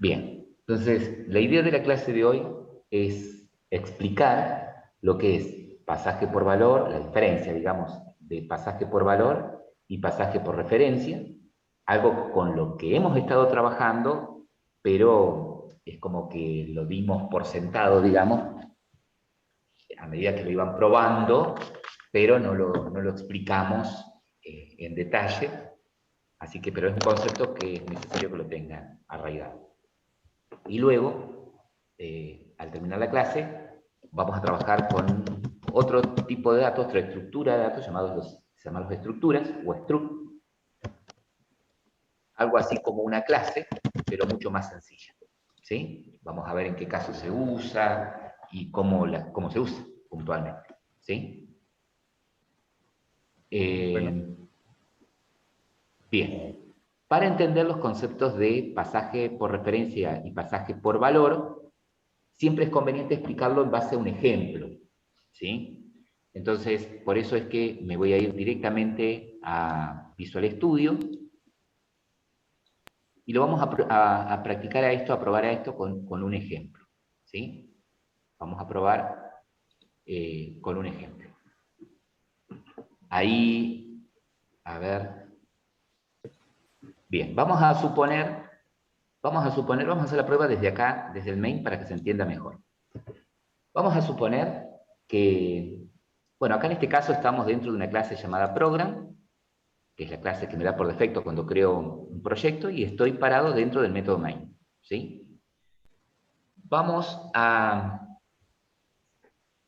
Bien, entonces la idea de la clase de hoy es explicar lo que es pasaje por valor, la diferencia, digamos, de pasaje por valor y pasaje por referencia, algo con lo que hemos estado trabajando, pero es como que lo dimos por sentado, digamos, a medida que lo iban probando, pero no lo explicamos en detalle, así que, pero es un concepto que es necesario que lo tengan arraigado. Y luego, al terminar la clase, vamos a trabajar con otro tipo de datos, otra estructura de datos, se llaman los estructuras, o struct, algo así como una clase, pero mucho más sencilla. ¿Sí? Vamos a ver en qué caso se usa y cómo se usa puntualmente. ¿Sí? Bueno. Bien. Para entender los conceptos de pasaje por referencia y pasaje por valor, siempre es conveniente explicarlo en base a un ejemplo, ¿sí? Entonces, por eso es que me voy a ir directamente a Visual Studio y lo vamos a practicar a esto, a probar a esto con un ejemplo, ¿sí? Vamos a probar con un ejemplo. Ahí, a ver. Bien, vamos a hacer la prueba desde acá, desde el main, para que se entienda mejor. Vamos a suponer que, bueno, acá en este caso estamos dentro de una clase llamada Program, que es la clase que me da por defecto cuando creo un proyecto, y estoy parado dentro del método main, ¿sí? Vamos a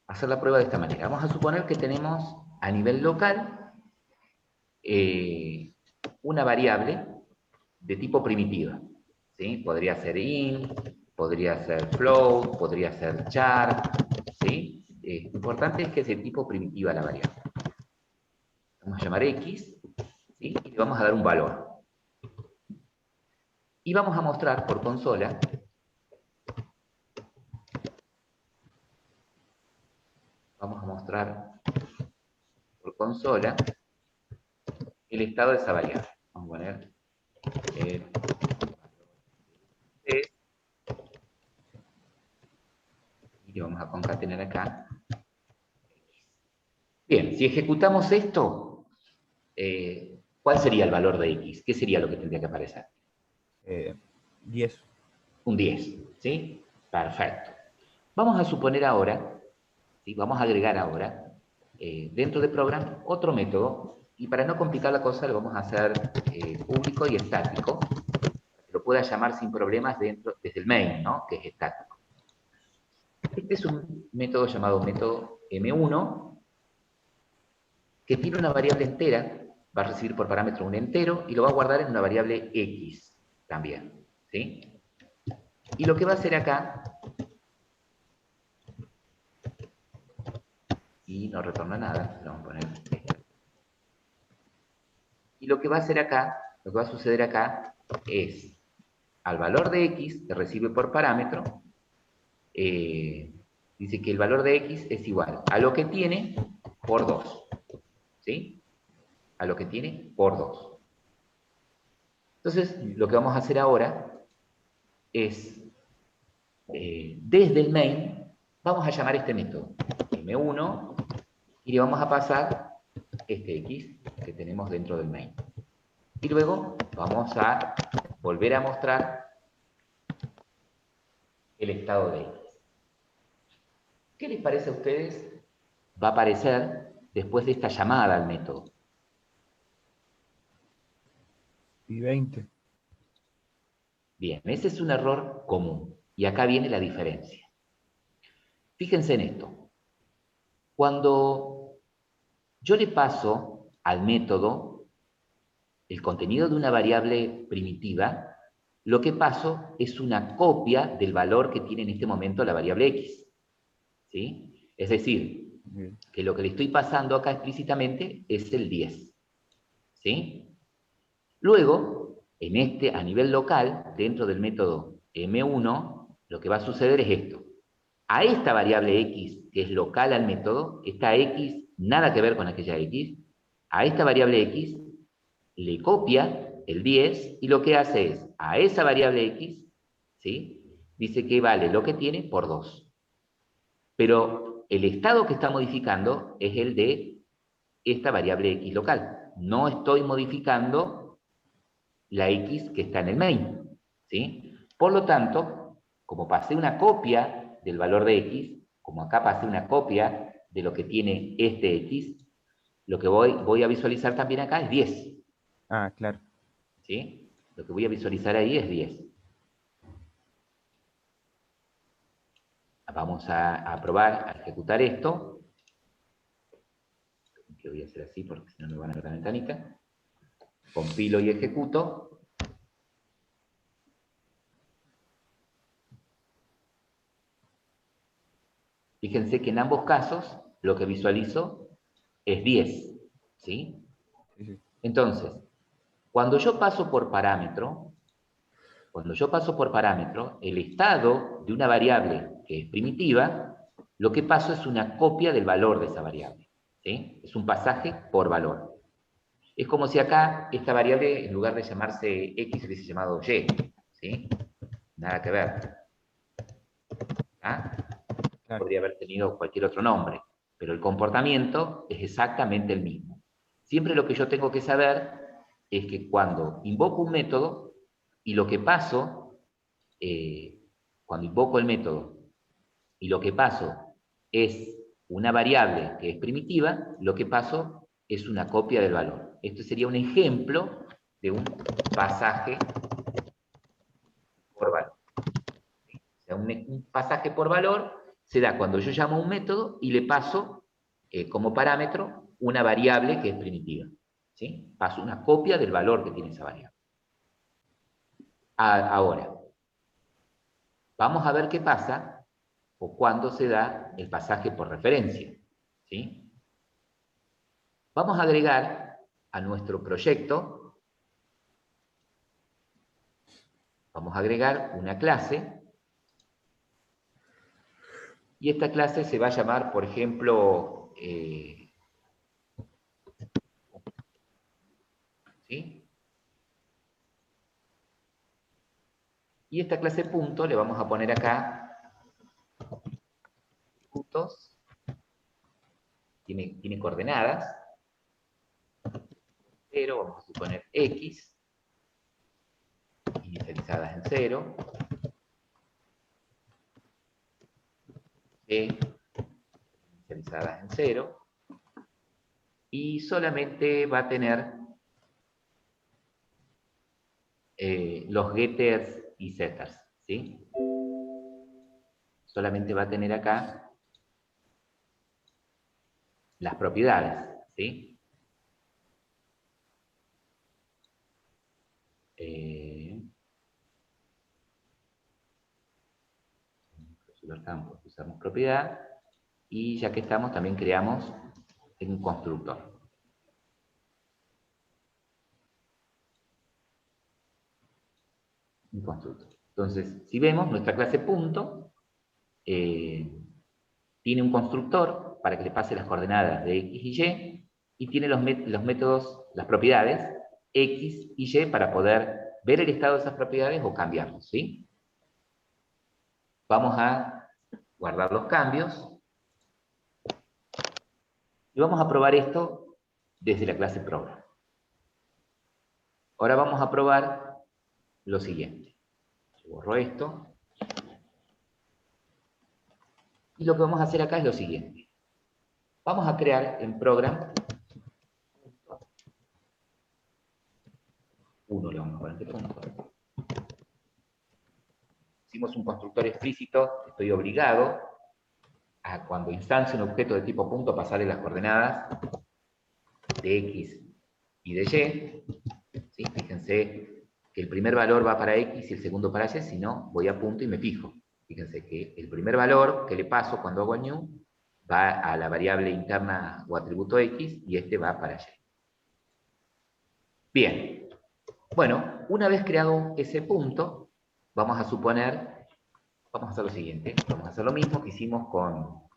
hacer la prueba de esta manera. Vamos a suponer que tenemos a nivel local una variable de tipo primitiva, ¿sí? Podría ser int, podría ser float, podría ser char, ¿sí? Lo importante es que es de tipo primitiva la variable. Vamos a llamar x, ¿sí? Y le vamos a dar un valor. Y vamos a mostrar por consola el estado de esa variable. Vamos a poner y le vamos a concatenar acá. Bien, si ejecutamos esto, ¿cuál sería el valor de x? ¿Qué sería lo que tendría que aparecer? 10. Un 10, ¿sí? Perfecto. Vamos a suponer ahora, ¿sí? Vamos a agregar ahora, dentro de Program, otro método, y para no complicar la cosa lo vamos a hacer público y estático, que lo pueda llamar sin problemas desde el main, ¿no? Que es estático. Este es un método llamado método M1, que tiene una variable entera, va a recibir por parámetro un entero, y lo va a guardar en una variable X también, ¿sí? Y lo que va a hacer acá, y no retorna nada, lo vamos a poner esto. Y lo que va a hacer acá, lo que va a suceder acá, es al valor de x que recibe por parámetro, dice que el valor de x es igual a lo que tiene por 2, ¿sí? A lo que tiene por 2. Entonces, lo que vamos a hacer ahora es, desde el main, vamos a llamar este método m1 y le vamos a pasar este x que tenemos dentro del main. Y luego vamos a volver a mostrar el estado de x. ¿Qué les parece a ustedes va a aparecer después de esta llamada al método? Y 20. Bien, ese es un error común. Y acá viene la diferencia. Fíjense en esto. Cuando yo le paso al método el contenido de una variable primitiva, lo que paso es una copia del valor que tiene en este momento la variable x, ¿sí? Es decir, Bien. que lo que le estoy pasando acá explícitamente es el 10, ¿sí? Luego, a nivel local, dentro del método M1, lo que va a suceder es esto. A esta variable x, que es local al método, esta x, nada que ver con aquella x, a esta variable x le copia el 10 y lo que hace es, a esa variable x, ¿sí? Dice que vale lo que tiene por 2. Pero el estado que está modificando es el de esta variable x local. No estoy modificando la x que está en el main, ¿sí? Por lo tanto, como pasé una copia del valor de x, como acá pasé una copia de lo que tiene este x, lo que voy a visualizar también acá es 10. Ah, claro. ¿Sí? Lo que voy a visualizar ahí es 10. Vamos a probar, a ejecutar esto. Que voy a hacer así porque si no me van a ver la ventanita. Compilo y ejecuto. Fíjense que en ambos casos lo que visualizo es 10. ¿Sí? Sí, sí. Entonces, cuando yo paso por parámetro, el estado de una variable que es primitiva, lo que paso es una copia del valor de esa variable. ¿Sí? Es un pasaje por valor. Es como si acá esta variable, en lugar de llamarse X, hubiese llamado Y. ¿Sí? Nada que ver. ¿Ah? Claro. Podría haber tenido cualquier otro nombre, pero el comportamiento es exactamente el mismo. Siempre lo que yo tengo que saber es que cuando invoco un método y lo que paso, cuando invoco el método y lo que paso es una variable que es primitiva, lo que paso es una copia del valor. Esto sería un ejemplo de un pasaje por valor. O sea, un pasaje por valor se da cuando yo llamo a un método y le paso como parámetro una variable que es primitiva. ¿Sí? Paso una copia del valor que tiene esa variable. Ahora, vamos a ver qué pasa o cuándo se da el pasaje por referencia. ¿Sí? Vamos a agregar a nuestro proyecto, vamos a agregar una clase, y esta clase se va a llamar, por ejemplo, ¿sí? Y esta clase punto le vamos a poner acá puntos, tiene coordenadas, pero vamos a suponer x, inicializadas en 0, y inicializadas en 0, y solamente va a tener los getters y setters, ¿sí? Solamente va a tener acá las propiedades, ¿sí? Campos, usamos propiedad, y ya que estamos, también creamos un constructor. Un constructor. Entonces, si vemos, nuestra clase punto tiene un constructor para que le pase las coordenadas de x y tiene los métodos, las propiedades x y y para poder ver el estado de esas propiedades o cambiarlos, ¿sí? Vamos a guardar los cambios y vamos a probar esto desde la clase program. Ahora vamos a probar lo siguiente. Yo borro esto. Y lo que vamos a hacer acá es lo siguiente. Vamos a crear en program 1, le vamos a poner este punto. Hicimos un constructor explícito, estoy obligado a cuando instancie un objeto de tipo punto pasarle las coordenadas de x y de y. ¿Sí? Fíjense que el primer valor va para x y el segundo para y, si no, voy a punto y me fijo. Fíjense que el primer valor que le paso cuando hago el new va a la variable interna o atributo x y este va para y. Bien. Bueno, una vez creado ese punto, vamos a suponer, vamos a hacer lo siguiente, vamos a hacer lo mismo que hicimos con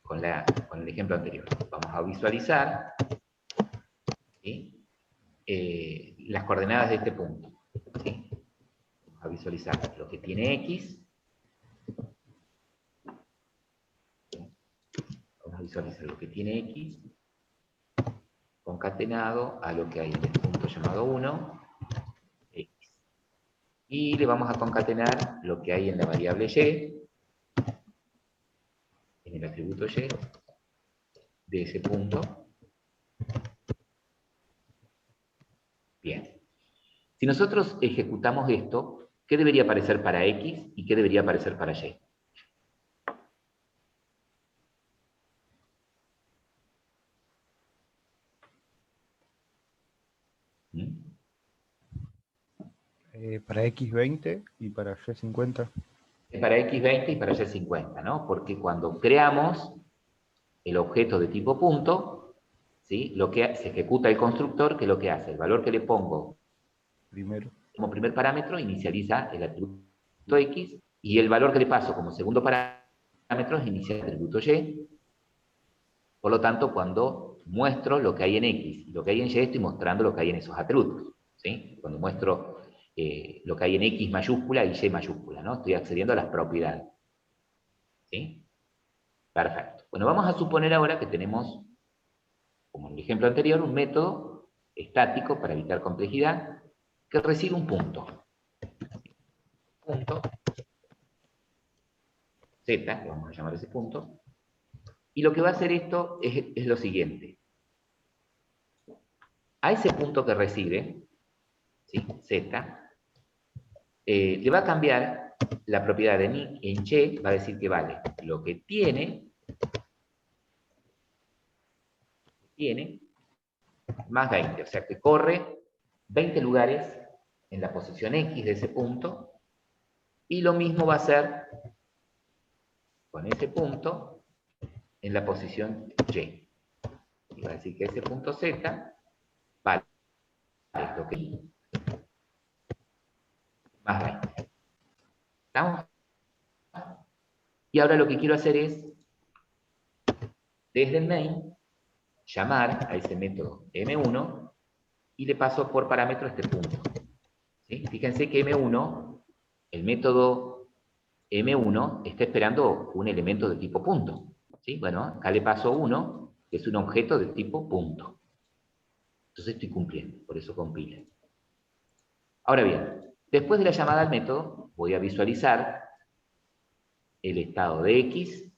el ejemplo anterior. Vamos a visualizar, ¿sí? Las coordenadas de este punto. ¿Sí? Vamos a visualizar lo que tiene x visualizar lo que tiene X concatenado a lo que hay en el punto llamado 1, X. Y le vamos a concatenar lo que hay en la variable Y, en el atributo Y, de ese punto. Bien. Si nosotros ejecutamos esto, ¿qué debería aparecer para X y qué debería aparecer para Y? ¿Mm? Para X20 y para Y50. Es para X20 y para Y50, ¿no? Porque cuando creamos el objeto de tipo punto, ¿sí? Lo que se ejecuta el constructor, que es lo que hace, el valor que le pongo Primero. como primer parámetro inicializa el atributo X y el valor que le paso como segundo parámetro inicia el atributo Y. Por lo tanto, cuando muestro lo que hay en X y lo que hay en Y, estoy mostrando lo que hay en esos atributos, ¿sí? Cuando muestro lo que hay en X mayúscula y Y mayúscula, ¿no? Estoy accediendo a las propiedades, ¿sí? Perfecto. Bueno, vamos a suponer ahora que tenemos, como en el ejemplo anterior, un método estático para evitar complejidad que recibe un punto. Punto Z, que vamos a llamar ese punto. Y lo que va a hacer esto es lo siguiente. A ese punto que recibe, ¿sí? Z, le va a cambiar la propiedad en Y, va a decir que vale lo que tiene más 20, o sea que corre 20 lugares en la posición X de ese punto, y lo mismo va a hacer con ese punto en la posición Y. Y va a decir que ese punto Z vale lo que más 20. ¿Estamos? Y ahora lo que quiero hacer es, desde el main, llamar a ese método M1 y le paso por parámetro este punto. ¿Sí? Fíjense que M1, el método M1 está esperando un elemento de tipo punto. ¿Sí? Bueno, acá le paso 1, que es un objeto de tipo punto. Entonces estoy cumpliendo, por eso compila. Ahora bien, después de la llamada al método, voy a visualizar el estado de X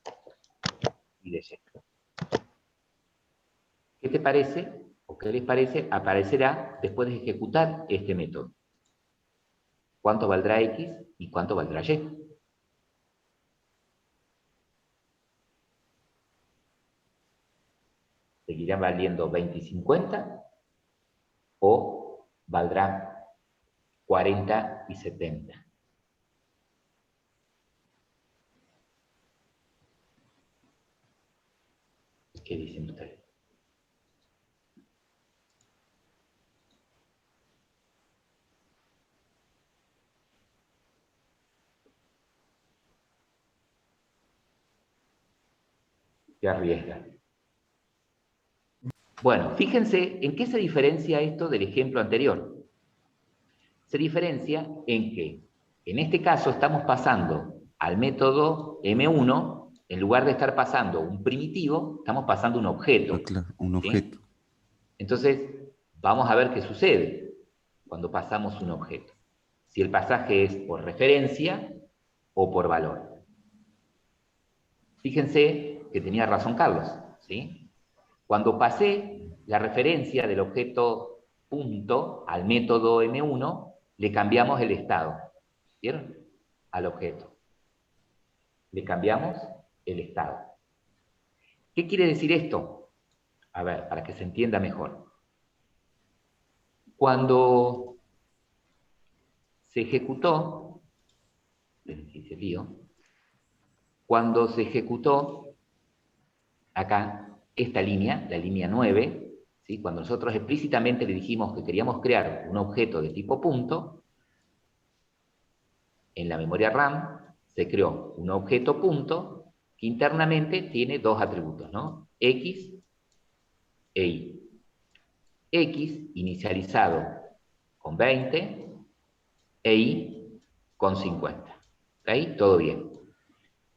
y de Y. ¿Qué te parece, o qué les parece, aparecerá después de ejecutar este método? ¿Cuánto valdrá X y cuánto valdrá Y? ¿Seguirán valiendo 20 y 50? ¿O valdrán 40 y 70? ¿Qué dicen ustedes? ¿Qué arriesgan? Bueno, fíjense en qué se diferencia esto del ejemplo anterior. Se diferencia en que, en este caso, estamos pasando al método M1, en lugar de estar pasando un primitivo, estamos pasando un objeto. Claro, un ¿Sí? objeto. Entonces, vamos a ver qué sucede cuando pasamos un objeto. Si el pasaje es por referencia o por valor. Fíjense que tenía razón Carlos, ¿sí? Cuando pasé la referencia del objeto punto al método M1, le cambiamos el estado. ¿Vieron? Al objeto. Le cambiamos el estado. ¿Qué quiere decir esto? A ver, para que se entienda mejor. Cuando se ejecutó, cuando se ejecutó acá esta línea, la línea 9, ¿sí? Cuando nosotros explícitamente le dijimos que queríamos crear un objeto de tipo punto, en la memoria RAM se creó un objeto punto que internamente tiene dos atributos, ¿no? X e Y. X inicializado con 20 e Y con 50. ¿Ok? Todo bien.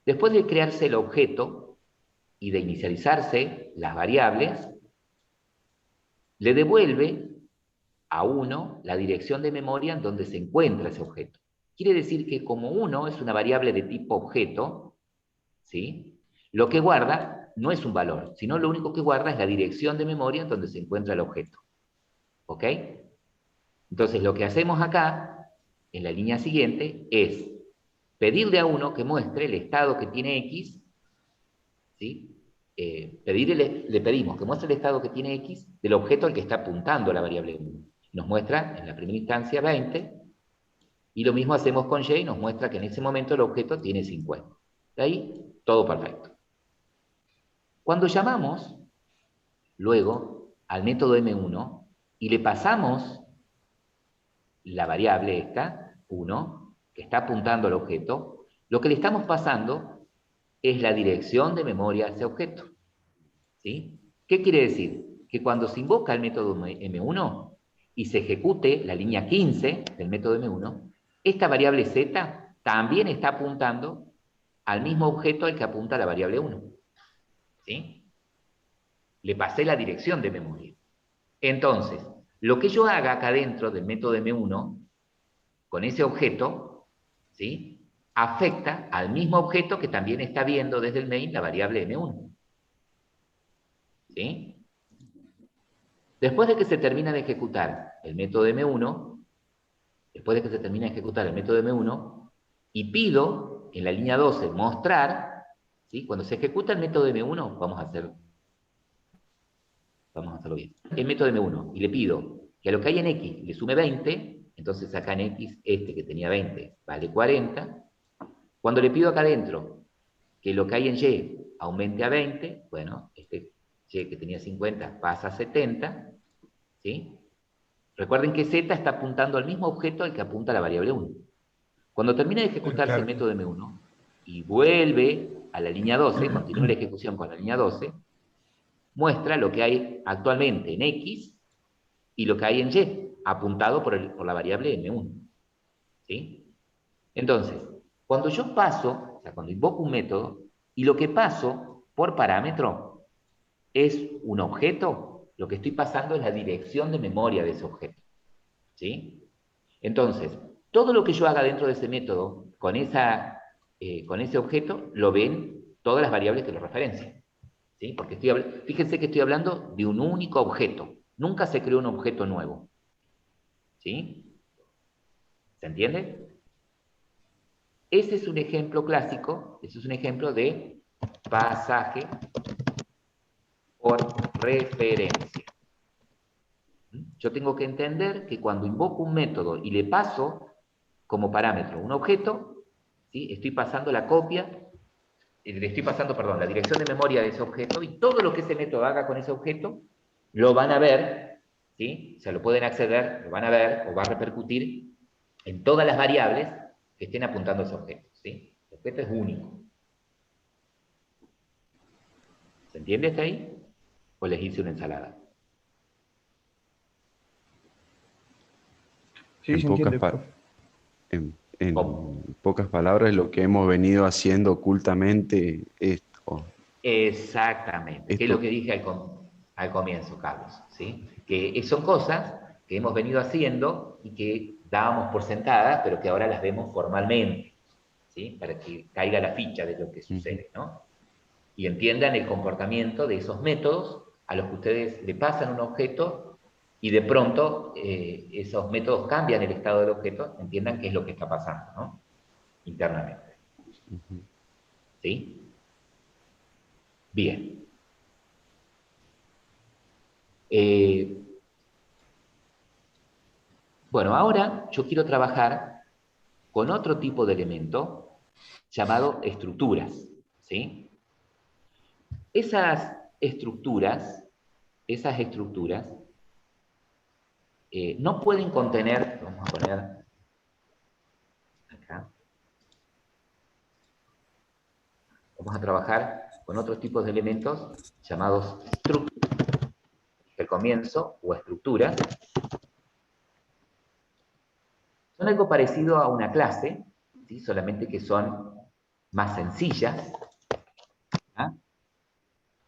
Después de crearse el objeto, y de inicializarse las variables, le devuelve a 1 la dirección de memoria en donde se encuentra ese objeto. Quiere decir que como 1 es una variable de tipo objeto, ¿sí? Lo que guarda no es un valor, sino lo único que guarda es la dirección de memoria en donde se encuentra el objeto. ¿Ok? Entonces lo que hacemos acá, en la línea siguiente, es pedirle a 1 que muestre el estado que tiene X, ¿sí? Le pedimos que muestre el estado que tiene X del objeto al que está apuntando la variable 1. Nos muestra en la primera instancia 20, y lo mismo hacemos con Y, y nos muestra que en ese momento el objeto tiene 50. De ahí, todo perfecto. Cuando llamamos, luego, al método M1, y le pasamos la variable esta, 1, que está apuntando al objeto, lo que le estamos pasando es la dirección de memoria a ese objeto. ¿Sí? ¿Qué quiere decir? Que cuando se invoca el método M1 y se ejecute la línea 15 del método M1, esta variable Z también está apuntando al mismo objeto al que apunta la variable 1. ¿Sí? Le pasé la dirección de memoria. Entonces, lo que yo haga acá dentro del método M1, con ese objeto, ¿sí? Afecta al mismo objeto que también está viendo desde el main la variable M1. ¿Sí? Después de que se termina de ejecutar el método M1, y pido en la línea 12 mostrar, ¿sí? Cuando se ejecuta el método M1, vamos a hacerlo bien. El método M1, y le pido que a lo que hay en X le sume 20, entonces acá en X, este que tenía 20 vale 40. Cuando le pido acá adentro que lo que hay en Y aumente a 20, bueno, este Y que tenía 50 pasa a 70, ¿sí? Recuerden que Z está apuntando al mismo objeto al que apunta la variable 1. Cuando termina de ejecutarse el método M1 y vuelve a la línea 12, continúa la ejecución con la línea 12, muestra lo que hay actualmente en X y lo que hay en Y, apuntado por la variable M1. ¿Sí? Entonces, cuando yo paso, o sea, cuando invoco un método, y lo que paso por parámetro es un objeto, lo que estoy pasando es la dirección de memoria de ese objeto. ¿Sí? Entonces, todo lo que yo haga dentro de ese método, con ese objeto, lo ven todas las variables que lo referencian. ¿Sí? Porque fíjense que estoy hablando de un único objeto. Nunca se creó un objeto nuevo. ¿Sí? ¿Se entiende? Ese es un ejemplo clásico, ese es un ejemplo de pasaje por referencia. Yo tengo que entender que cuando invoco un método y le paso como parámetro un objeto, ¿sí? Estoy pasando la copia, le estoy pasando, perdón, la dirección de memoria de ese objeto, y todo lo que ese método haga con ese objeto, lo van a ver, ¿sí? O sea, lo pueden acceder, lo van a ver, o va a repercutir en todas las variables que estén apuntando a ese objeto, ¿sí? El objeto es único. ¿Se entiende hasta ahí? O les hice una ensalada. Sí, se entiende. En pocas palabras, lo que hemos venido haciendo ocultamente esto. Exactamente, que es lo que dije al comienzo, Carlos, ¿sí? Que son cosas que hemos venido haciendo y que dábamos por sentadas, pero que ahora las vemos formalmente, ¿sí? Para que caiga la ficha de lo que sucede, ¿no? Y entiendan el comportamiento de esos métodos a los que ustedes le pasan un objeto y de pronto esos métodos cambian el estado del objeto, entiendan qué es lo que está pasando, ¿no? Internamente. ¿Sí? Bien. Bueno, ahora yo quiero trabajar con otro tipo de elemento llamado estructuras, ¿sí? Esas estructuras no pueden contener, vamos a poner acá, vamos a trabajar con otros tipos de elementos llamados struct, el comienzo, o estructuras. Son algo parecido a una clase, ¿sí? Solamente que son más sencillas. ¿Ah?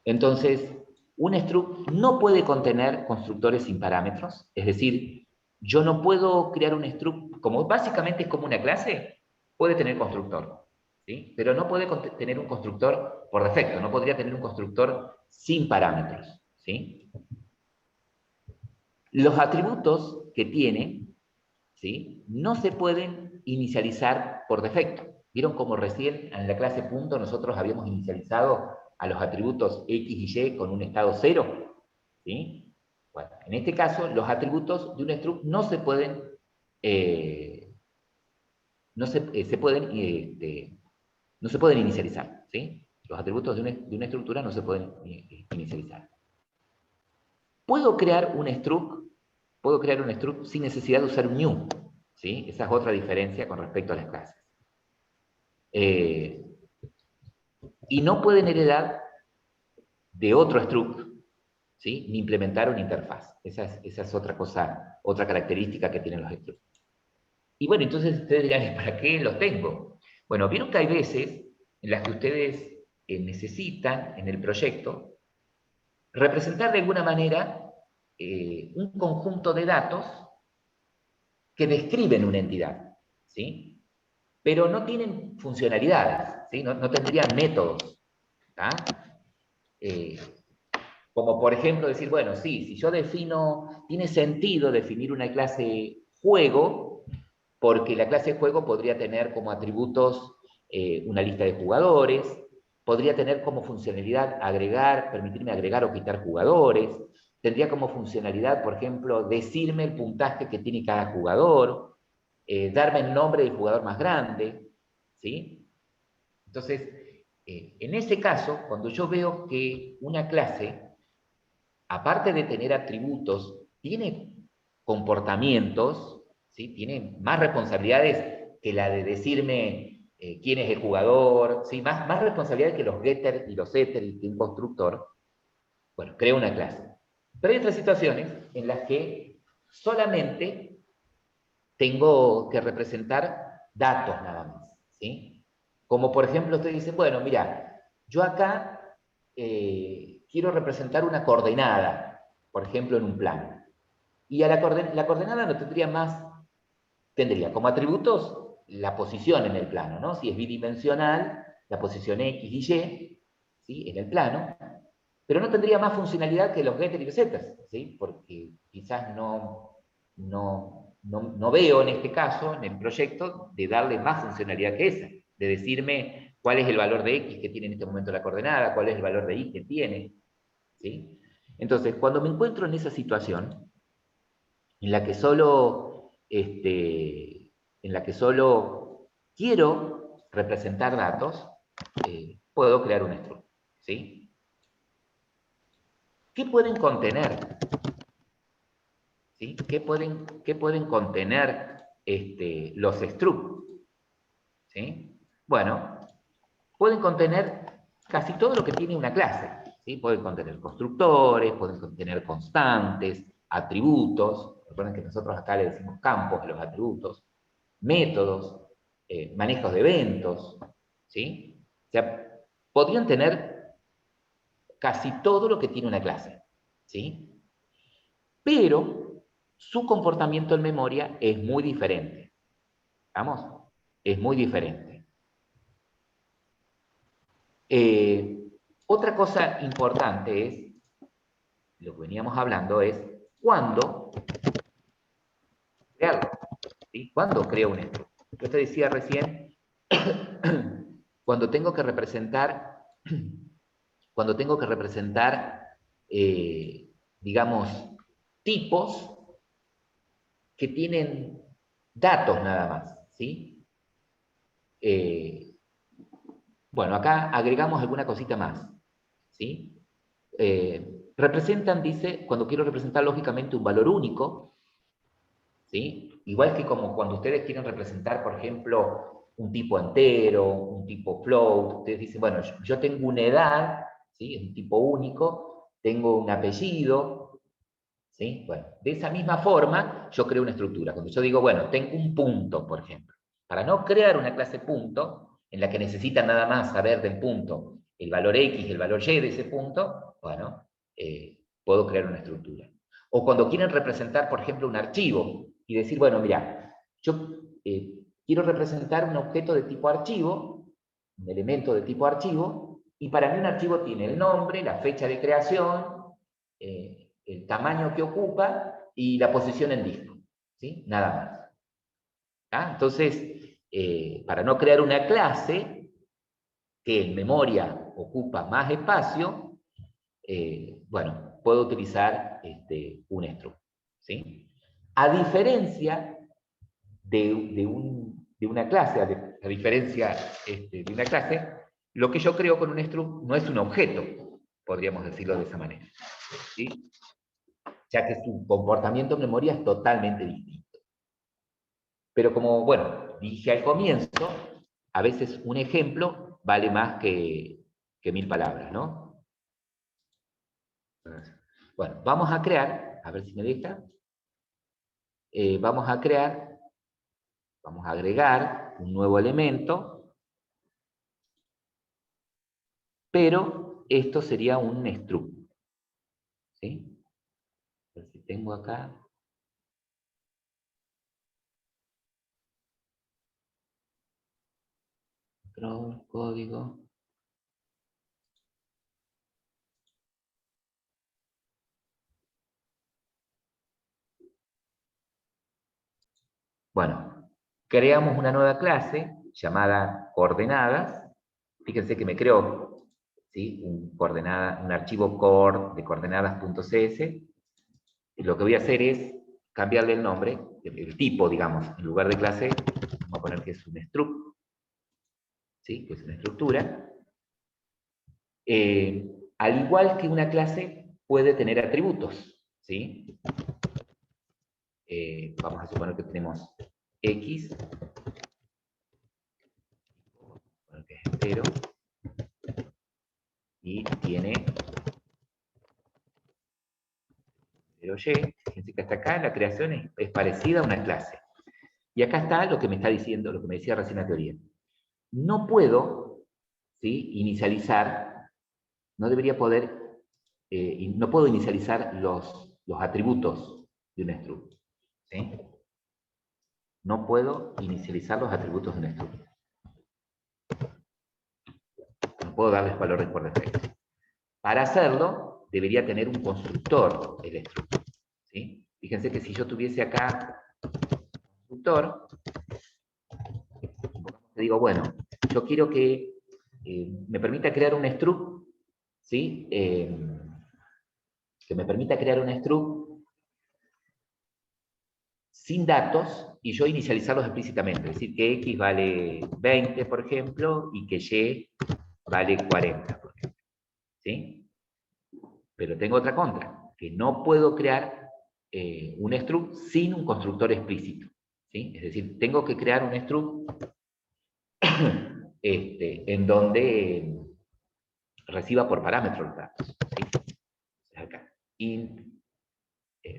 Entonces, un struct no puede contener constructores sin parámetros, es decir, yo no puedo crear un struct, como básicamente es como una clase, puede tener constructor, ¿sí? Pero no puede tener un constructor por defecto, no podría tener un constructor sin parámetros, ¿sí? Los atributos que tiene, ¿sí?, no se pueden inicializar por defecto. ¿Vieron cómo recién en la clase punto nosotros habíamos inicializado a los atributos X y Y con un estado 0? ¿Sí? Bueno, en este caso, los atributos de un struct no se pueden, no se pueden inicializar, ¿sí? Los atributos de una estructura no se pueden inicializar. Puedo crear un struct sin necesidad de usar un new, ¿sí? Esa es otra diferencia con respecto a las clases. Y no pueden heredar de otro struct, ¿sí?, ni implementar una interfaz. Esa es otra cosa, otra característica que tienen los structs. Y bueno, entonces ustedes dirán, ¿para qué los tengo? Bueno, vieron que hay veces en las que ustedes necesitan en el proyecto representar de alguna manera un conjunto de datos que describen una entidad, ¿sí? Pero no tienen funcionalidades, ¿sí? No tendrían métodos, ¿tá? Como por ejemplo decir, bueno, sí, si yo defino, tiene sentido definir una clase juego, porque la clase juego podría tener como atributos una lista de jugadores, podría tener como funcionalidad permitirme agregar o quitar jugadores, tendría como funcionalidad, por ejemplo, decirme el puntaje que tiene cada jugador, darme el nombre del jugador más grande, ¿sí? Entonces, en ese caso, cuando yo veo que una clase, aparte de tener atributos, tiene comportamientos, ¿sí?, tiene más responsabilidades que la de decirme quién es el jugador, ¿sí?, más responsabilidades que los getter y los setter y que un constructor, bueno, creo una clase. Pero hay otras situaciones en las que solamente tengo que representar datos nada más, ¿sí? Como por ejemplo usted dice, bueno, mira, yo acá quiero representar una coordenada, por ejemplo, en un plano. Y a la coordenada no tendría más, tendría como atributos la posición en el plano, ¿no? Si es bidimensional, la posición X y Y, ¿sí?, en el plano, pero no tendría más funcionalidad que los getter y los setters, ¿sí? Porque quizás no veo en este caso, en el proyecto, de darle más funcionalidad que esa, de decirme cuál es el valor de X que tiene en este momento la coordenada, cuál es el valor de Y que tiene, ¿sí? Entonces, cuando me encuentro en esa situación, en la que solo quiero representar datos, puedo crear un struct, ¿sí? ¿Qué pueden contener? ¿Sí? ¿Qué pueden contener los struct? ¿Sí? Bueno, pueden contener casi todo lo que tiene una clase, ¿sí? Pueden contener constructores, pueden contener constantes, atributos, recuerden que nosotros acá le decimos campos a los atributos, métodos, manejos de eventos, ¿sí? O sea, podrían tener casi todo lo que tiene una clase, ¿sí? Pero su comportamiento en memoria es muy diferente. ¿Vamos? Es muy diferente. Otra cosa importante es, lo que veníamos hablando es, ¿cuándo crearlo? ¿Sí? ¿Cuándo creo un struct? Yo te decía recién, cuando tengo que representar, digamos, tipos que tienen datos nada más, ¿sí? Bueno, acá agregamos alguna cosita más, ¿sí? Representan, dice, cuando quiero representar lógicamente un valor único, ¿sí? Igual que como cuando ustedes quieren representar, por ejemplo, un tipo entero, un tipo float, ustedes dicen, bueno, yo tengo una edad, ¿sí?, es un tipo único, tengo un apellido, ¿sí? Bueno, de esa misma forma yo creo una estructura. Cuando yo digo, bueno, tengo un punto, por ejemplo, para no crear una clase punto, en la que necesitan nada más saber del punto el valor X, el valor Y de ese punto, bueno, puedo crear una estructura. O cuando quieren representar, por ejemplo, un archivo, y decir, bueno, mira, yo quiero representar un objeto de tipo archivo, un elemento de tipo archivo, y para mí un archivo tiene el nombre, la fecha de creación, el tamaño que ocupa y la posición en disco, ¿sí? Nada más. ¿Ah? Entonces, para no crear una clase que en memoria ocupa más espacio, bueno, puedo utilizar un struct, ¿sí? A diferencia de una clase, a diferencia de una clase, lo que yo creo con un struct no es un objeto, podríamos decirlo de esa manera, ¿sí? Ya que su comportamiento en memoria es totalmente distinto. Pero como, bueno, dije al comienzo, a veces un ejemplo vale más que 1000 palabras, ¿no? Bueno, vamos a crear, a ver si me deja, vamos a agregar un nuevo elemento, pero esto sería un struct, ¿sí? A ver si tengo acá. Control, código. Bueno, creamos una nueva clase llamada coordenadas. Fíjense que me creó, ¿sí? un archivo core de coordenadas.cs. Y lo que voy a hacer es cambiarle el nombre, el tipo, digamos, en lugar de clase, vamos a poner que es un struct, ¿sí? Que es una estructura. Al igual que una clase puede tener atributos, ¿sí? Vamos a suponer que tenemos X, que es entero, y tiene 0Y. Fíjense que hasta acá la creación es parecida a una clase. Y acá está lo que me está diciendo, lo que me decía recién la teoría. No puedo, ¿sí? Inicializar, no debería poder, no puedo inicializar los atributos de un struct, ¿sí? No puedo inicializar los atributos de un struct. No puedo darles valores por defecto. Para hacerlo, debería tener un constructor el struct, ¿sí? Fíjense que si yo tuviese acá un constructor, te digo, bueno, yo quiero que me permita crear un struct, ¿sí? Que me permita crear un struct sin datos y yo inicializarlos explícitamente. Es decir, que X vale 20, por ejemplo, y que Y vale 40, por ejemplo. ¿Sí? Pero tengo otra contra, que no puedo crear un struct sin un constructor explícito. ¿Sí? Es decir, tengo que crear un struct en donde reciba por parámetro los datos. ¿Sí? Acá, int,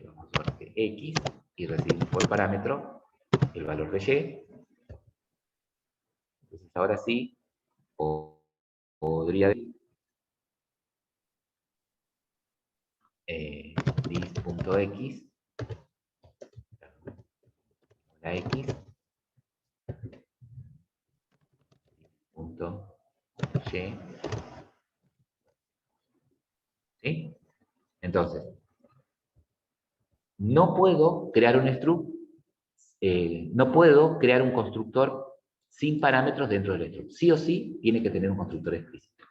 vamos a poner que X, y recibimos por parámetro el valor de Y. Entonces ahora sí, podría decir dis.x, la x, punto y, ¿sí? Entonces, no puedo crear un struct, no puedo crear un constructor sin parámetros dentro del struct. Sí o sí, tiene que tener un constructor explícito.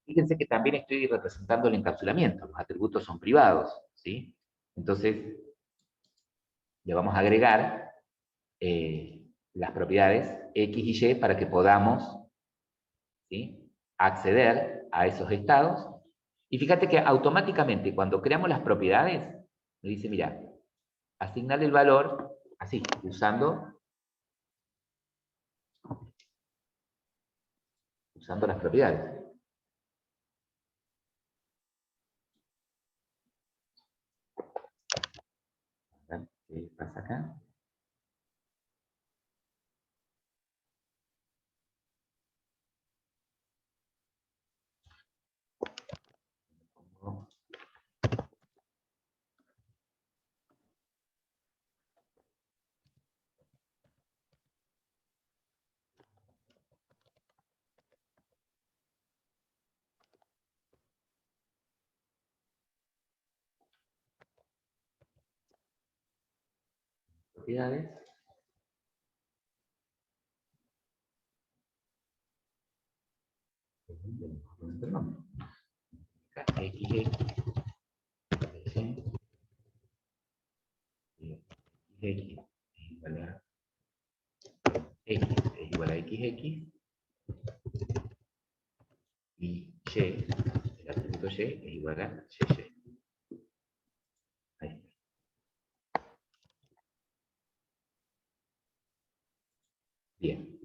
Fíjense que también estoy representando el encapsulamiento, los atributos son privados, ¿sí? Entonces, le vamos a agregar las propiedades X y Y para que podamos, ¿sí? Acceder a esos estados. Y fíjate que automáticamente cuando creamos las propiedades, me dice, mira, asignarle el valor así, usando las propiedades. ¿Qué pasa acá? propiedades. Acá, x es igual a x es igual a xx y y, el atributo y es igual a y. Ahí está. Bien.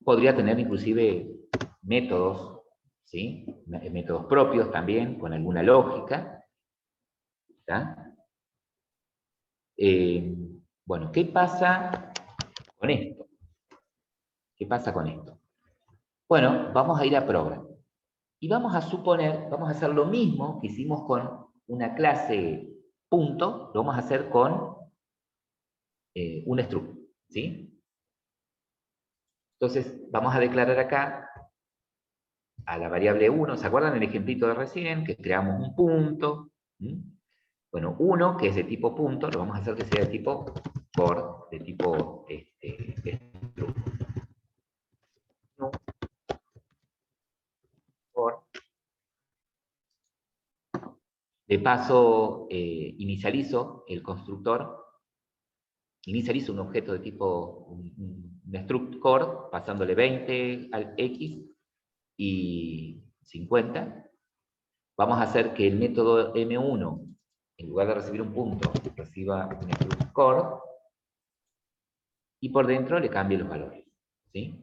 Podría tener inclusive métodos, ¿sí? Métodos propios también, con alguna lógica. ¿Está? Bueno, ¿qué pasa con esto? ¿Qué pasa con esto? Bueno, vamos a ir a Program. Y vamos a suponer, vamos a hacer lo mismo que hicimos con una clase punto, lo vamos a hacer con un struct, ¿sí? Entonces, vamos a declarar acá a la variable 1, ¿se acuerdan el ejemplito de recién? Que creamos un punto. Bueno, 1, que es de tipo punto, lo vamos a hacer que sea de tipo for, de tipo struct. No, for. De paso, inicializo el constructor, inicializo un objeto de tipo, un struct core, pasándole 20 al x y 50. Vamos a hacer que el método M1, en lugar de recibir un punto, reciba un struct core, y por dentro le cambie los valores, ¿sí?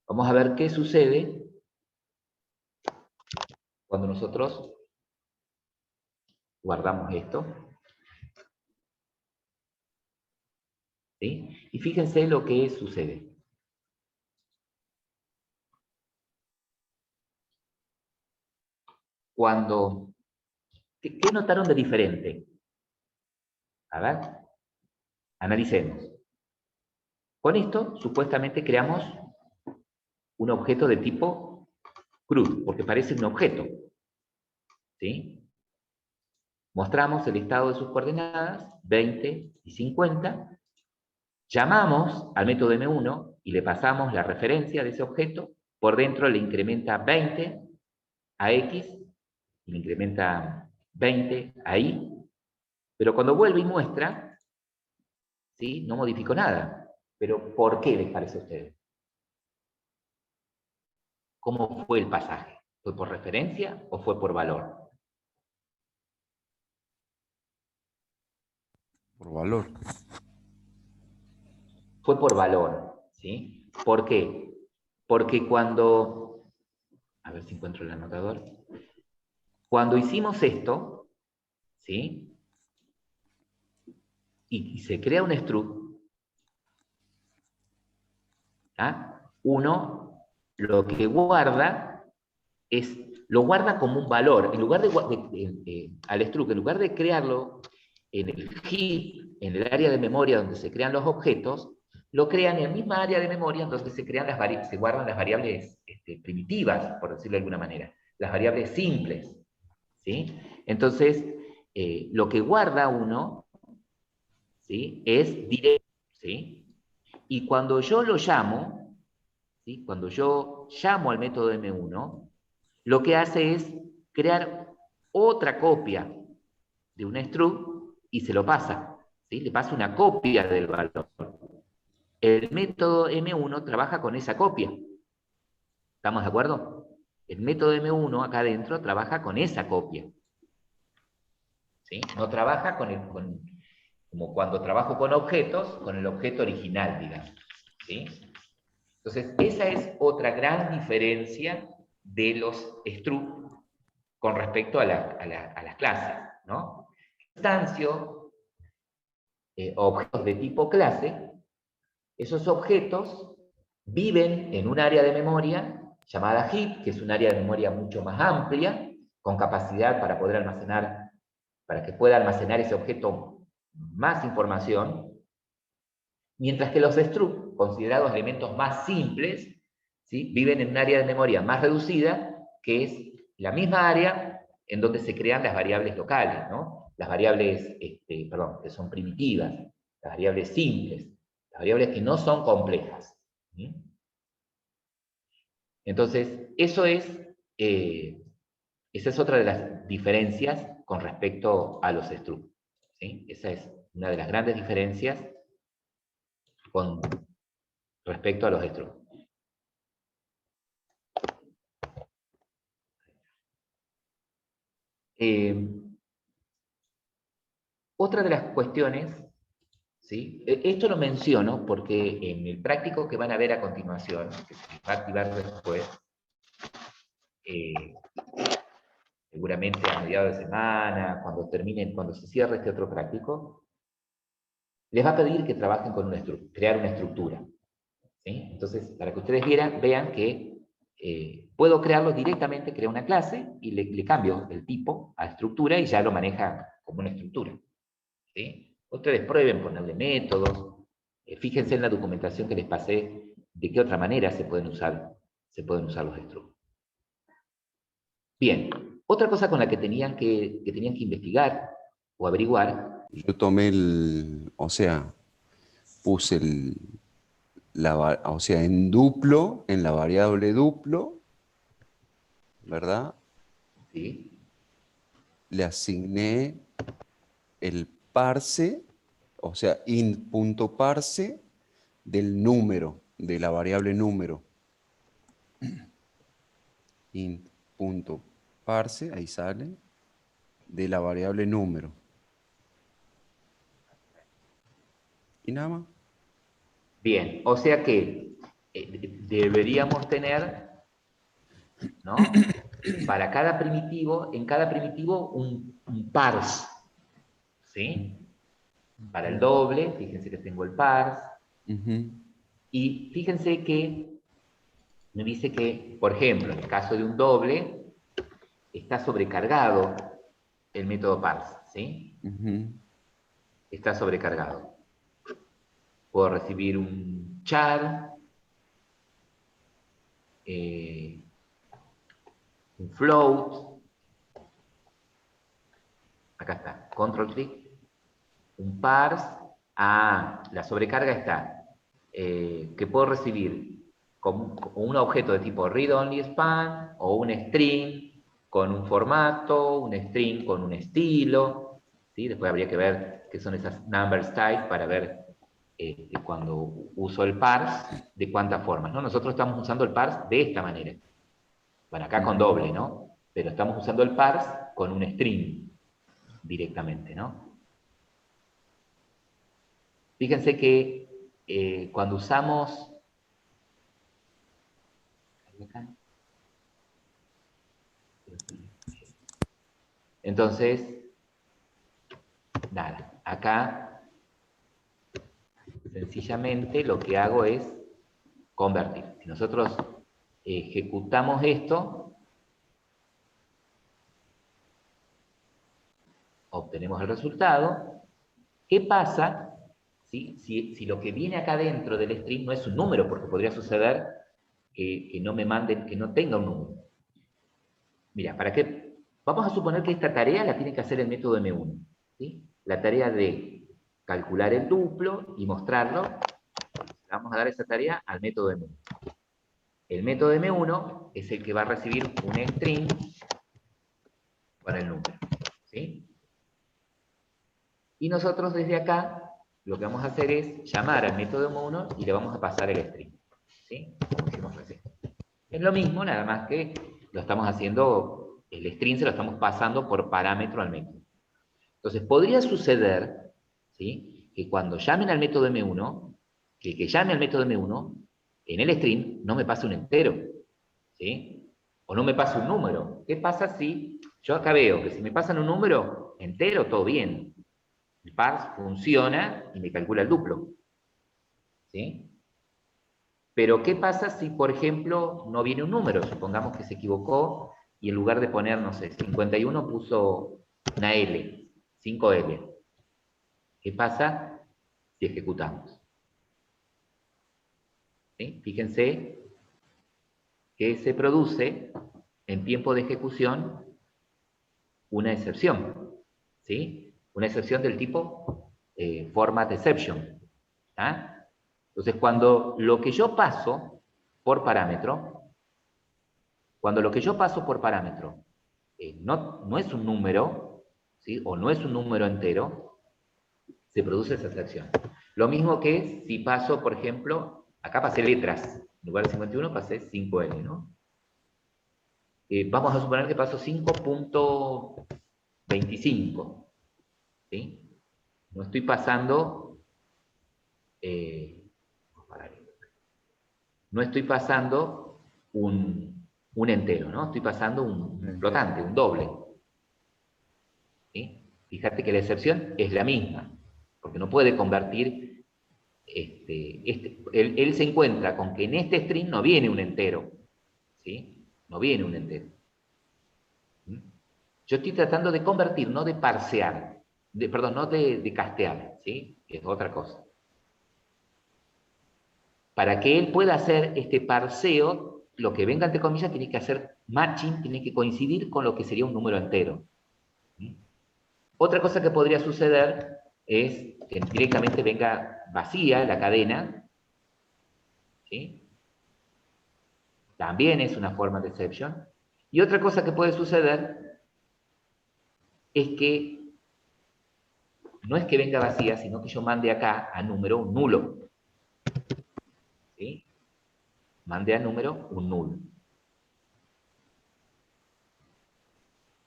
Vamos a ver qué sucede cuando nosotros guardamos esto, ¿sí? Y fíjense lo que sucede. Cuando, ¿qué notaron de diferente? A ver, analicemos. Con esto, supuestamente creamos un objeto de tipo CRUD, porque parece un objeto, ¿sí? Mostramos el estado de sus coordenadas, 20 y 50. Llamamos al método M1 y le pasamos la referencia de ese objeto. Por dentro le incrementa 20 a X y le incrementa 20 a Y. Pero cuando vuelve y muestra, ¿sí? No modificó nada. ¿Pero por qué les parece a ustedes? ¿Cómo fue el pasaje? ¿Fue por referencia o fue por valor? Por valor. Fue por valor, ¿sí? ¿Por qué? Porque cuando, a ver si encuentro el anotador, cuando hicimos esto, ¿sí? Y se crea un struct, ¿ah? Uno lo que guarda es, lo guarda como un valor, en lugar al struct, en lugar de crearlo en el heap, en el área de memoria donde se crean los objetos, lo crean en la misma área de memoria donde se guardan las variables primitivas, por decirlo de alguna manera, las variables simples, ¿sí? Entonces, lo que guarda uno, ¿sí? Es directo, ¿sí? Y cuando yo lo llamo, ¿sí? Cuando yo llamo al método M1, lo que hace es crear otra copia de un struct y se lo pasa, ¿sí? Le pasa una copia del valor. El método M1 trabaja con esa copia. ¿Estamos de acuerdo? El método M1 acá adentro trabaja con esa copia, ¿sí? No trabaja como cuando trabajo con objetos, con el objeto original, digamos, ¿sí? Entonces, esa es otra gran diferencia de los struct con respecto a las clases, ¿no? Instancio, objetos de tipo clase, esos objetos viven en un área de memoria llamada heap, que es un área de memoria mucho más amplia, con capacidad para poder almacenar, para que pueda almacenar ese objeto más información, mientras que los struct, considerados elementos más simples, ¿sí? Viven en un área de memoria más reducida, que es la misma área en donde se crean las variables locales, ¿no? las variables, perdón, que son primitivas, las variables simples, las variables que no son complejas. ¿Sí? Entonces, esa es otra de las diferencias con respecto a los struct. ¿Sí? Esa es una de las grandes diferencias con respecto a los struct. Otra de las cuestiones, ¿sí? Esto lo menciono porque en el práctico que van a ver a continuación, que se va a activar después, seguramente a mediados de semana, cuando se cierre este otro práctico, les va a pedir que trabajen con crear una estructura. ¿Sí? Entonces, para que ustedes vean que puedo crearlo directamente, creo una clase y le cambio el tipo a estructura y ya lo maneja como una estructura. ¿Sí? Ustedes prueben ponerle métodos, fíjense en la documentación que les pasé de qué otra manera se pueden usar los structs. Bien, otra cosa con la que tenían que investigar o averiguar. Yo tomé o sea, puse o sea, en duplo, en la variable duplo, ¿verdad? ¿Sí? Le asigné el parse, o sea, int.parse del número, de la variable número. Int.parse, ahí sale, de la variable número. Y nada más. Bien, o sea que deberíamos tener, ¿no? Para cada primitivo, en cada primitivo un parse, ¿sí? Para el doble, fíjense que tengo el parse. Y fíjense que me dice que, por ejemplo, en el caso de un doble, está sobrecargado el método parse, ¿sí? Está sobrecargado. Puedo recibir un char, un float, acá está, control click, un parse, la sobrecarga está, que puedo recibir como un objeto de tipo read-only-span o un string con un formato, un string con un estilo, ¿sí? Después habría que ver qué son esas number styles para ver cuando uso el parse, de cuántas formas, ¿no? Nosotros estamos usando el parse de esta manera. Bueno, acá con doble, ¿no? Pero estamos usando el parse con un string directamente, ¿no? Fíjense que cuando usamos... Entonces, nada, acá sencillamente lo que hago es convertir. Si nosotros ejecutamos esto, obtenemos el resultado. ¿Qué pasa si lo que viene acá dentro del string no es un número? Porque podría suceder que no me manden, que no tenga un número. Mira, vamos a suponer que esta tarea la tiene que hacer el método M1. ¿Sí? La tarea de calcular el duplo y mostrarlo, vamos a dar esa tarea al método M1. El método M1 es el que va a recibir un string con el número. ¿Sí? Y nosotros desde acá lo que vamos a hacer es llamar al método M1 y le vamos a pasar el string. ¿Sí? Como hicimos recién. Es lo mismo, nada más que lo estamos haciendo, el string se lo estamos pasando por parámetro al método. Entonces, podría suceder, ¿sí?, que cuando llamen al método M1, que llame al método M1, en el string no me pase un entero, ¿sí? O no me pase un número. ¿Qué pasa si yo acá veo que si me pasan un número entero, todo bien? El parse funciona y me calcula el duplo, ¿sí? Pero ¿qué pasa si, por ejemplo, no viene un número? Supongamos que se equivocó y en lugar de poner, no sé, 51 puso una L, 5L. ¿Qué pasa si ejecutamos? ¿Sí? Fíjense que se produce en tiempo de ejecución una excepción. ¿Sí? Una excepción del tipo format exception. ¿Ah? Entonces, cuando lo que yo paso por parámetro, no es un número, ¿sí? O no es un número entero, se produce esa excepción. Lo mismo que si paso, por ejemplo, acá pasé letras, en lugar de 51 pasé 5L, ¿no? Vamos a suponer que paso 5.25, ¿sí? No estoy pasando, no estoy pasando un entero, ¿no? Estoy pasando un flotante, un doble. ¿Sí? Fíjate que la excepción es la misma, porque no puede convertir, él se encuentra con que en este string no viene un entero, ¿sí? No viene un entero. ¿Mm? Yo estoy tratando de convertir, no de parsear, perdón, no de castear, ¿sí? Que es otra cosa. Para que él pueda hacer este parseo, lo que venga entre comillas tiene que hacer matching, tiene que coincidir con lo que sería un número entero. ¿Sí? Otra cosa que podría suceder es que directamente venga vacía la cadena, ¿sí? También es una forma de exception. Y otra cosa que puede suceder es que no es que venga vacía, sino que yo mande acá a número un nulo. ¿Sí? Mande a número un nulo.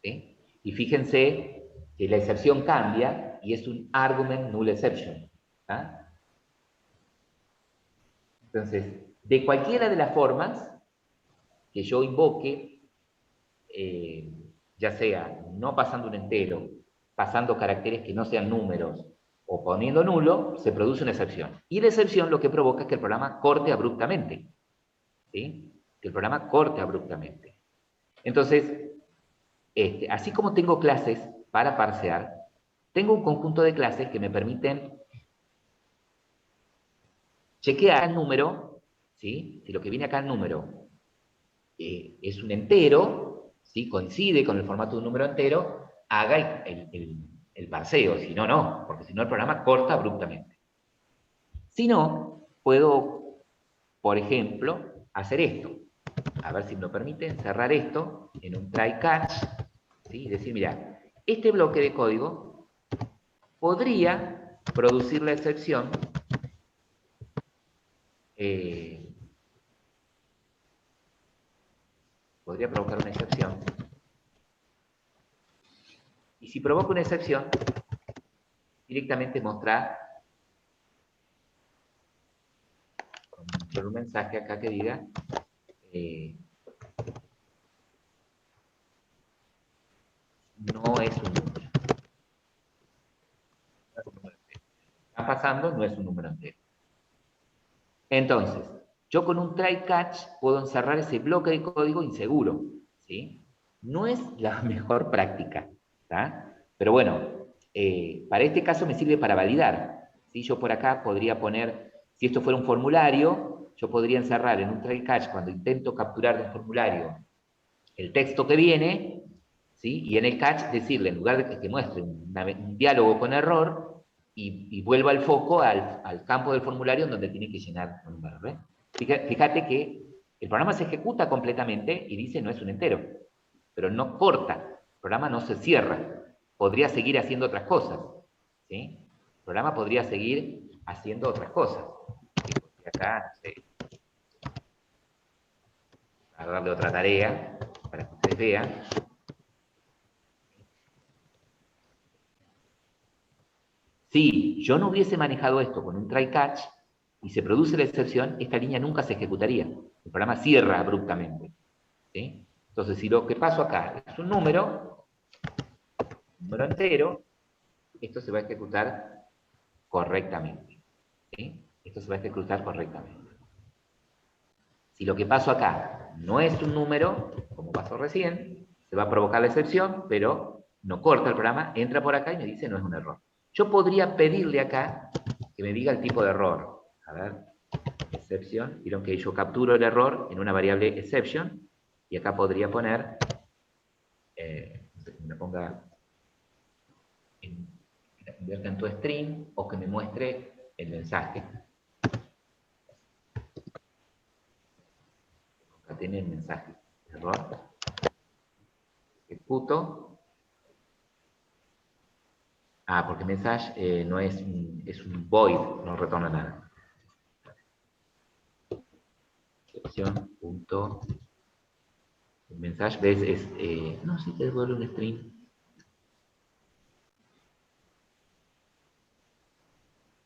¿Sí? Y fíjense que la excepción cambia y es un argument null exception. ¿Ah? Entonces, de cualquiera de las formas que yo invoque, ya sea no pasando un entero, pasando caracteres que no sean números o poniendo nulo, se produce una excepción. Y la excepción lo que provoca es que el programa corte abruptamente. ¿Sí? Que el programa corte abruptamente. Entonces, así como tengo clases para parsear, tengo un conjunto de clases que me permiten chequear el número, ¿sí? Si lo que viene acá el número es un entero, ¿sí? Coincide con el formato de un número entero, haga el parseo, si no, no, porque si no el programa corta abruptamente. Si no, puedo, por ejemplo, hacer esto. A ver si me lo permite, cerrar esto en un try catch, ¿sí? Y decir, mira, este bloque de código podría producir la excepción podría provocar una excepción. Y si provoca una excepción, directamente mostrar con un mensaje acá que diga no es un número. Está pasando, no es un número entero. Entonces, yo con un try catch puedo encerrar ese bloque de código inseguro, ¿sí? No es la mejor práctica, ¿tá? Pero bueno, para este caso me sirve para validar, ¿sí? Yo por acá podría poner, si esto fuera un formulario, yo podría encerrar en un try catch cuando intento capturar de un formulario el texto que viene, ¿sí? Y en el catch decirle, en lugar de que muestre un diálogo con error, y vuelva el foco al campo del formulario donde tiene que llenar un número. ¿Ves? Fíjate que el programa se ejecuta completamente y dice no es un entero, pero no corta, el programa no se cierra, podría seguir haciendo otras cosas. ¿Sí? El programa podría seguir haciendo otras cosas. ¿Sí? Porque acá, no sé, a darle otra tarea para que ustedes vean. Si yo no hubiese manejado esto con un try catch y se produce la excepción, esta línea nunca se ejecutaría. El programa cierra abruptamente. ¿Sí? Entonces, si lo que paso acá es un número entero, esto se va a ejecutar correctamente. ¿Sí? Esto se va a ejecutar correctamente. Si lo que paso acá no es un número, como pasó recién, se va a provocar la excepción, pero no corta el programa, entra por acá y me dice no es un error. Yo podría pedirle acá que me diga el tipo de error. A ver, exception. Vieron que yo capturo el error en una variable exception y acá podría poner, no sé, me ponga en convierta en toString o que me muestre el mensaje. Tiene el mensaje. Error. Ejecuto. Ah, porque message no es un void, no retorna nada. Excepción, punto. El mensaje, ¿ves? No, sí te devuelve un string.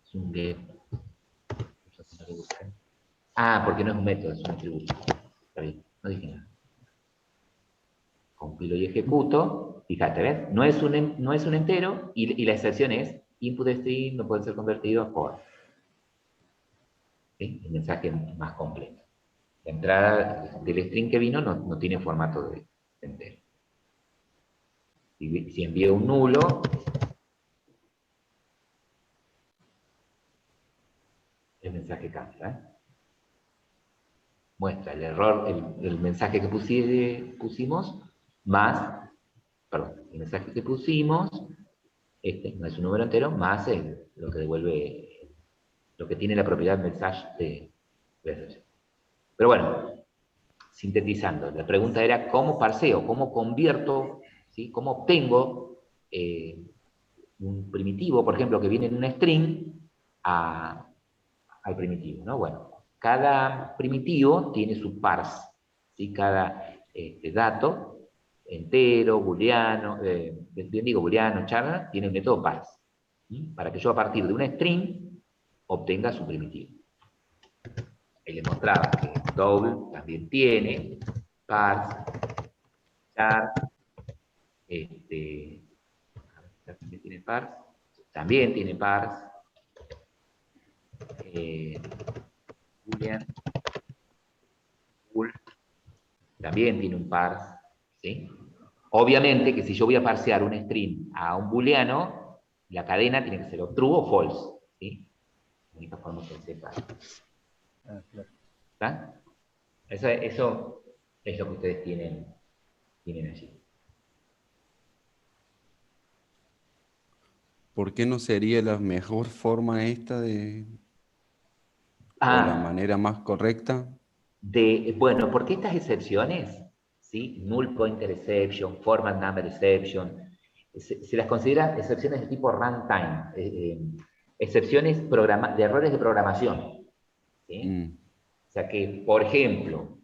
Es un get. Ah, porque no es un método, es un atributo. Está bien, no dije nada. Compilo y ejecuto. Fíjate, ¿ves? No es un entero y la excepción es input string no puede ser convertido por. ¿Sí? El mensaje más completo. La entrada del string que vino no tiene formato de entero. Si envío un nulo, el mensaje cambia. Muestra el error, el mensaje que pusimos, más, perdón, el mensaje que pusimos, este no es un número entero, más lo que devuelve, lo que tiene la propiedad message de excepción. Pero bueno, sintetizando, la pregunta era cómo parseo, cómo convierto, ¿sí? Cómo obtengo un primitivo, por ejemplo, que viene en un string, al primitivo, ¿no? Bueno, cada primitivo tiene su parse, ¿sí? Cada dato, entero, booleano, bien digo, booleano, char, tiene un método parse, ¿sí? Para que yo a partir de un string obtenga su primitivo. Ahí les mostraba que double también tiene parse, char, también tiene parse, boolean, bool, también tiene un parse, ¿sí? Obviamente que si yo voy a parsear un string a un booleano, la cadena tiene que ser o true o false, ¿sí? La única forma que sepa. Claro. ¿Está? Eso es lo que ustedes tienen allí. ¿Por qué no sería la mejor forma esta o la Ah, manera más correcta? bueno, porque estas excepciones, ¿sí? Null pointer exception, format number exception, se las considera excepciones de tipo runtime, excepciones de errores de programación, ¿sí? Mm, O sea que, por ejemplo,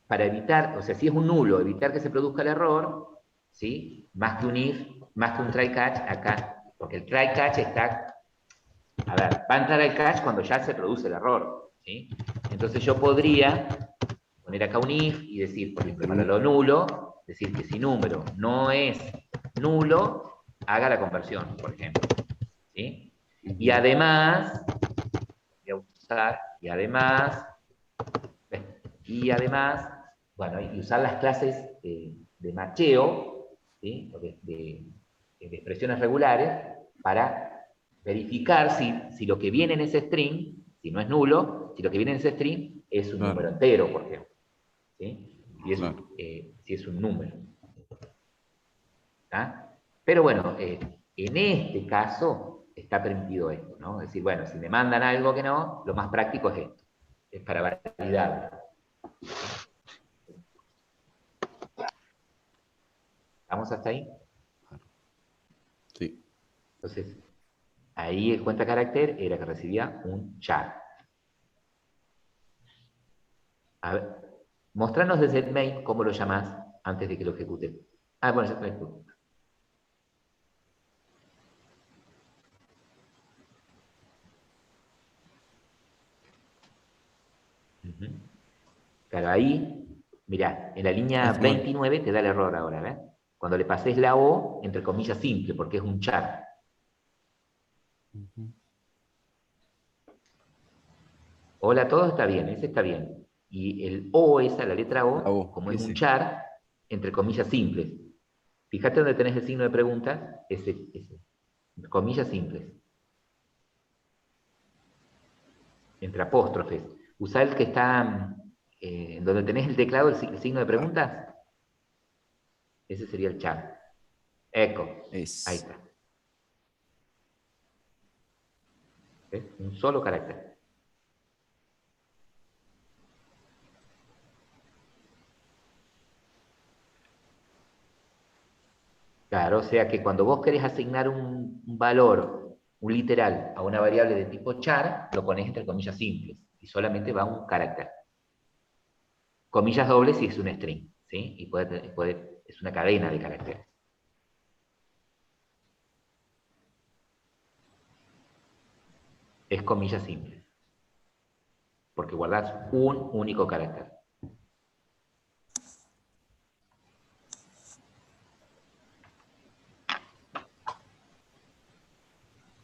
para evitar, o sea, si es un nulo, evitar que se produzca el error, ¿sí? Más que un if, más que un try catch, acá, porque el try catch está, a ver, va a entrar el catch cuando ya se produce el error, ¿sí? Entonces yo podría poner acá un if y decir, por ejemplo, para lo nulo, decir que si número no es nulo, haga la conversión, por ejemplo, ¿sí? Y ujú, además, voy a usar, bueno, y usar las clases de macheo, ¿sí? De expresiones regulares, para verificar si lo que viene en ese string, si no es nulo, si lo que viene en ese string es un claro, número entero, por ejemplo, ¿sí? claro. Si es un número. ¿Tá? Pero bueno, en este caso está permitido esto, ¿no? Es decir, bueno, si me mandan algo que no, lo más práctico es esto, es para validar. ¿Estamos hasta ahí? Sí. Entonces, ahí el cuenta carácter era que recibía un char. A ver, mostranos desde el mail cómo lo llamás antes de que lo ejecute. Ah, bueno, ya está ejecutado. Claro, ahí, mirá, en la línea Está mal. 29 te da el error ahora, ¿ves? Cuando le pases la O, entre comillas simple, porque es un char. Ujú. Hola, todo está bien, ese está bien. Y el O, esa, la letra La O, O, como es un ese. char, entre comillas simples. Fíjate donde tenés el signo de pregunta, ese. Comillas simples. Entre apóstrofes. Usá el que está donde tenés el teclado, el signo de Ah, preguntas. Ese sería el chat. Eco. Ahí es. está. ¿Ves? Un solo carácter. Claro, o sea que cuando vos querés asignar un valor, un literal, a una variable de tipo char, lo pones entre comillas simples y solamente va un carácter. Comillas dobles si es un string, ¿sí? Y es una cadena de caracteres. Es comillas simples, porque guardás un único carácter.